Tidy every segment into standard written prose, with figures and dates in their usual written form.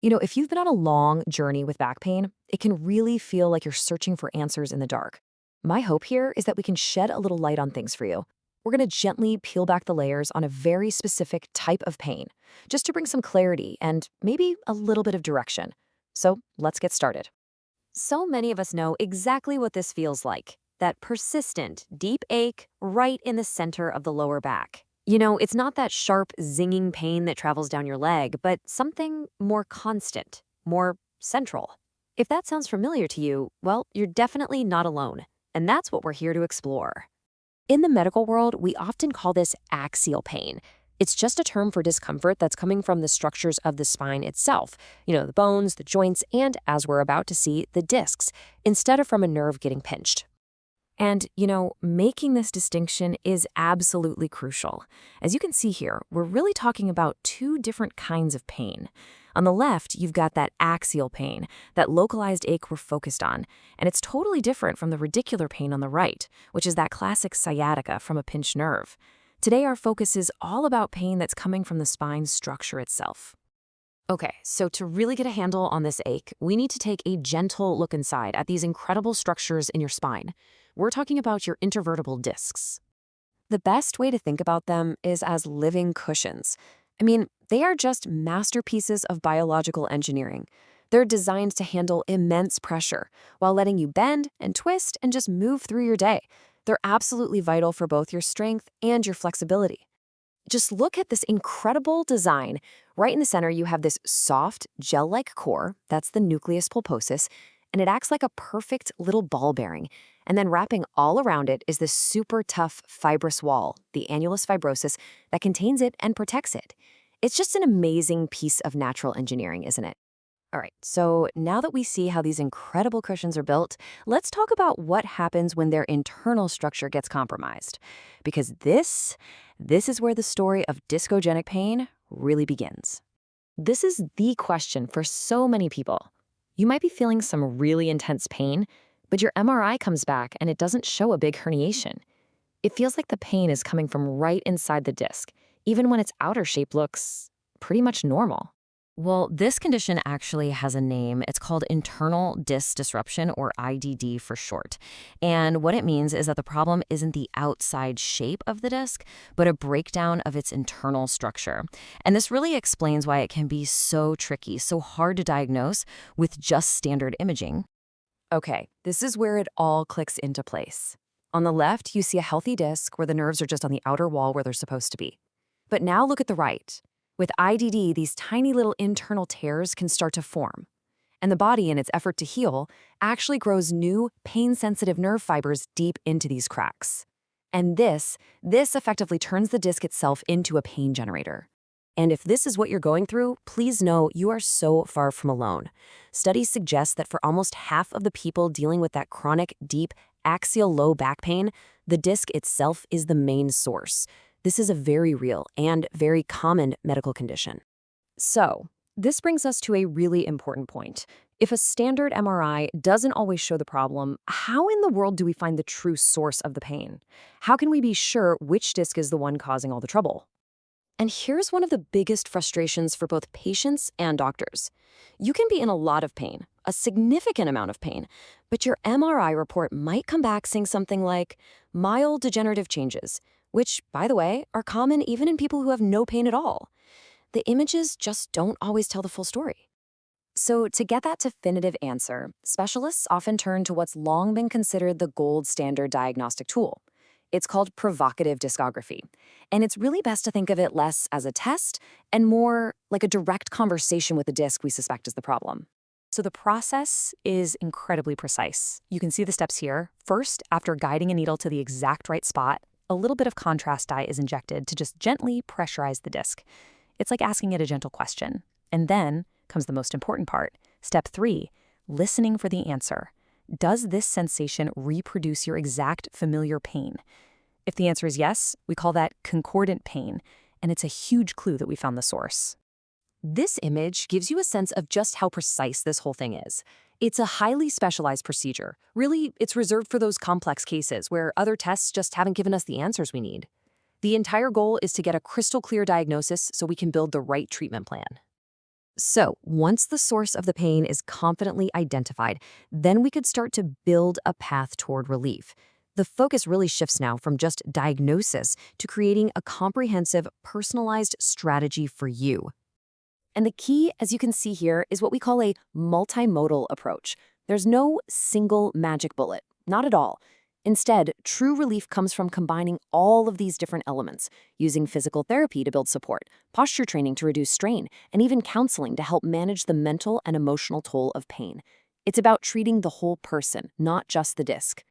If you've been on a long journey with back pain, it can really feel like you're searching for answers in the dark. My hope here is that we can shed a little light on things for you. We're going to gently peel back the layers on a very specific type of pain, just to bring some clarity and maybe a little bit of direction. So let's get started. So many of us know exactly what this feels like, that persistent, deep ache right in the center of the lower back. It's not that sharp, zinging pain that travels down your leg, but something more constant, more central. If that sounds familiar to you, well, you're definitely not alone. And that's what we're here to explore. In the medical world, we often call this axial pain. It's just a term for discomfort that's coming from the structures of the spine itself, the bones, the joints, and, as we're about to see, the discs, instead of from a nerve getting pinched. And, making this distinction is absolutely crucial. As you can see here, we're really talking about two different kinds of pain. On the left, you've got that axial pain, that localized ache we're focused on, and it's totally different from the radicular pain on the right, which is that classic sciatica from a pinched nerve. Today, our focus is all about pain that's coming from the spine's structure itself. Okay, so to really get a handle on this ache, we need to take a gentle look inside at these incredible structures in your spine. We're talking about your intervertebral discs. The best way to think about them is as living cushions. They are just masterpieces of biological engineering. They're designed to handle immense pressure while letting you bend and twist and just move through your day. They're absolutely vital for both your strength and your flexibility. Just look at this incredible design. Right in the center, you have this soft, gel-like core. That's the nucleus pulposus, and it acts like a perfect little ball bearing. And then wrapping all around it is this super tough fibrous wall, the annulus fibrosus, that contains it and protects it. It's just an amazing piece of natural engineering, isn't it? All right, so now that we see how these incredible cushions are built, let's talk about what happens when their internal structure gets compromised. Because this is where the story of discogenic pain really begins. This is the question for so many people. You might be feeling some really intense pain, but your MRI comes back and it doesn't show a big herniation. It feels like the pain is coming from right inside the disc, even when its outer shape looks pretty much normal. Well, this condition actually has a name. It's called internal disc disruption, or IDD for short. And what it means is that the problem isn't the outside shape of the disc, but a breakdown of its internal structure. And this really explains why it can be so tricky, so hard to diagnose with just standard imaging. Okay, this is where it all clicks into place. On the left, you see a healthy disc where the nerves are just on the outer wall where they're supposed to be. But now look at the right. With IDD, these tiny little internal tears can start to form. And the body, in its effort to heal, actually grows new, pain-sensitive nerve fibers deep into these cracks. And this effectively turns the disc itself into a pain generator. And if this is what you're going through, please know you are so far from alone. Studies suggest that for almost half of the people dealing with that chronic, deep, axial low back pain, the disc itself is the main source. This is a very real and very common medical condition. So, this brings us to a really important point. If a standard MRI doesn't always show the problem, how in the world do we find the true source of the pain? How can we be sure which disc is the one causing all the trouble? And here's one of the biggest frustrations for both patients and doctors. You can be in a lot of pain, a significant amount of pain, but your MRI report might come back saying something like mild degenerative changes, which, by the way, are common even in people who have no pain at all. The images just don't always tell the full story. So to get that definitive answer, specialists often turn to what's long been considered the gold standard diagnostic tool. It's called provocative discography, and it's really best to think of it less as a test and more like a direct conversation with the disc we suspect is the problem. So the process is incredibly precise. You can see the steps here. First, after guiding a needle to the exact right spot, a little bit of contrast dye is injected to just gently pressurize the disc. It's like asking it a gentle question. And then comes the most important part. Step 3, listening for the answer. Does this sensation reproduce your exact familiar pain? If the answer is yes, we call that concordant pain, and it's a huge clue that we found the source. This image gives you a sense of just how precise this whole thing is. It's a highly specialized procedure. Really, it's reserved for those complex cases where other tests just haven't given us the answers we need. The entire goal is to get a crystal clear diagnosis so we can build the right treatment plan. So, once the source of the pain is confidently identified, then we could start to build a path toward relief. The focus really shifts now from just diagnosis to creating a comprehensive, personalized strategy for you. And the key, as you can see here, is what we call a multimodal approach. There's no single magic bullet, not at all. Instead, true relief comes from combining all of these different elements, using physical therapy to build support, posture training to reduce strain, and even counseling to help manage the mental and emotional toll of pain. It's about treating the whole person, not just the disc.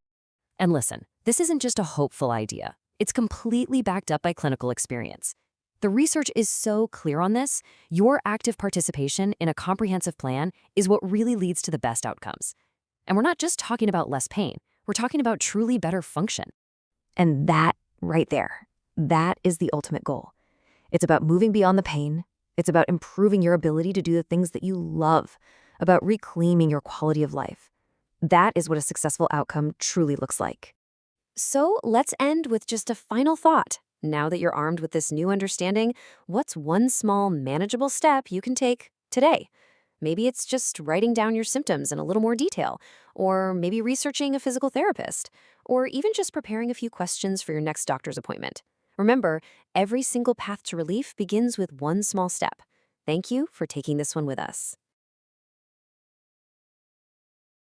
And listen, this isn't just a hopeful idea. It's completely backed up by clinical experience. The research is so clear on this. Your active participation in a comprehensive plan is what really leads to the best outcomes. And we're not just talking about less pain. We're talking about truly better function. And that right there, that is the ultimate goal. It's about moving beyond the pain. It's about improving your ability to do the things that you love, about reclaiming your quality of life. That is what a successful outcome truly looks like. So let's end with just a final thought. Now that you're armed with this new understanding, what's one small, manageable step you can take today? Maybe it's just writing down your symptoms in a little more detail, or maybe researching a physical therapist, or even just preparing a few questions for your next doctor's appointment. Remember, every single path to relief begins with one small step. Thank you for taking this one with us.